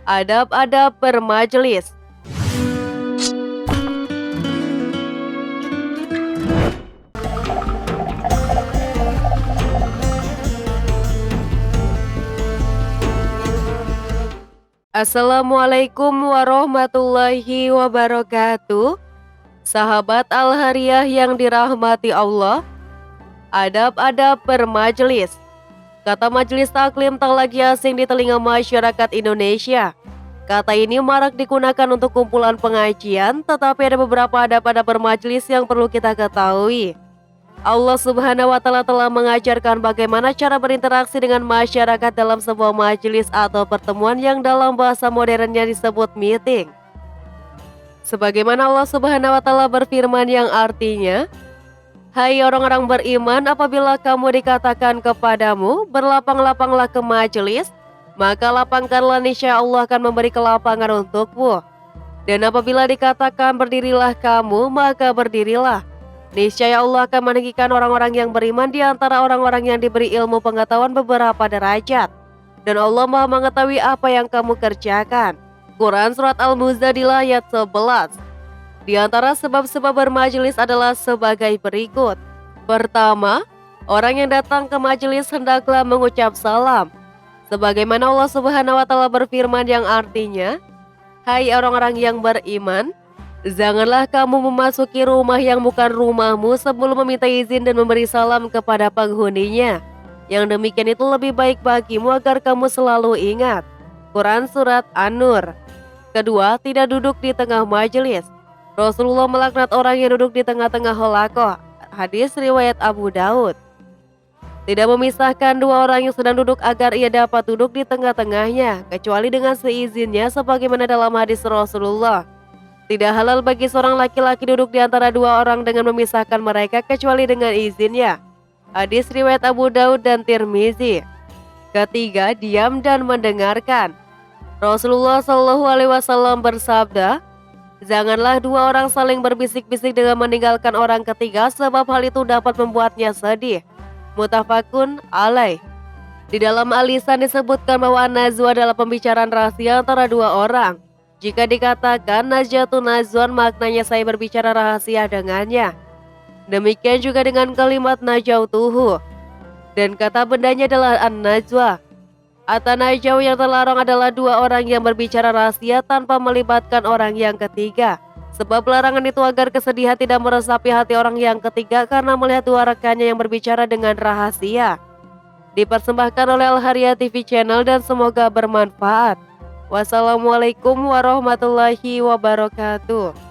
Adab-adab bermajelis. Assalamualaikum warahmatullahi wabarakatuh. Sahabat Al-Hariyah yang dirahmati Allah, adab-adab bermajelis. Kata majelis taklim tak lagi asing di telinga masyarakat Indonesia. Kata ini marak digunakan untuk kumpulan pengajian, tetapi ada beberapa adab-adab bermajelis yang perlu kita ketahui. Allah Subhanahu wa Ta'ala telah mengajarkan bagaimana cara berinteraksi dengan masyarakat dalam sebuah majelis atau pertemuan yang dalam bahasa modernnya disebut meeting. Sebagaimana Allah Subhanahu wa Ta'ala berfirman yang artinya, "Hai orang-orang beriman, apabila kamu dikatakan kepadamu, berlapang-lapanglah ke majelis, maka lapangkanlah, niscaya Allah akan memberi kelapangan untukmu. Dan apabila dikatakan berdirilah kamu, maka berdirilah. Niscaya Allah akan meninggikan orang-orang yang beriman di antara orang-orang yang diberi ilmu pengetahuan beberapa derajat. Dan Allah Maha mengetahui apa yang kamu kerjakan." Quran Surat Al-Muzadilah ayat 11. Di antara sebab-sebab bermajelis adalah sebagai berikut. Pertama, orang yang datang ke majelis hendaklah mengucap salam. Sebagaimana Allah Subhanahu wa Ta'ala berfirman yang artinya, "Hai orang-orang yang beriman, janganlah kamu memasuki rumah yang bukan rumahmu sebelum meminta izin dan memberi salam kepada penghuninya. Yang demikian itu lebih baik bagimu agar kamu selalu ingat." Quran Surat An-Nur. Kedua, tidak duduk di tengah majelis. Rasulullah melaknat orang yang duduk di tengah-tengah halaqah. Hadis riwayat Abu Daud. Tidak memisahkan dua orang yang sedang duduk agar ia dapat duduk di tengah-tengahnya, kecuali dengan seizinnya sebagaimana dalam hadis Rasulullah. Tidak halal bagi seorang laki-laki duduk di antara dua orang dengan memisahkan mereka kecuali dengan izinnya. Hadis riwayat Abu Daud dan Tirmizi. Ketiga, diam dan mendengarkan. Rasulullah Shallallahu Alaihi Wasallam bersabda, "Janganlah dua orang saling berbisik-bisik dengan meninggalkan orang ketiga, sebab hal itu dapat membuatnya sedih." Muttafaqun alaih. Di dalam al-lisan disebutkan bahwa najwa adalah pembicaraan rahasia antara dua orang. Jika dikatakan najatun najwan, maknanya saya berbicara rahasia dengannya. Demikian juga dengan kalimat najautuhu. Dan kata bendanya adalah an-najwa. At-tanajau yang terlarang adalah dua orang yang berbicara rahasia tanpa melibatkan orang yang ketiga. Sebab larangan itu agar kesedihan tidak meresapi hati orang yang ketiga karena melihat dua rekannya yang berbicara dengan rahasia. Dipersembahkan oleh Al-Hariyah TV Channel dan semoga bermanfaat. Wassalamualaikum warahmatullahi wabarakatuh.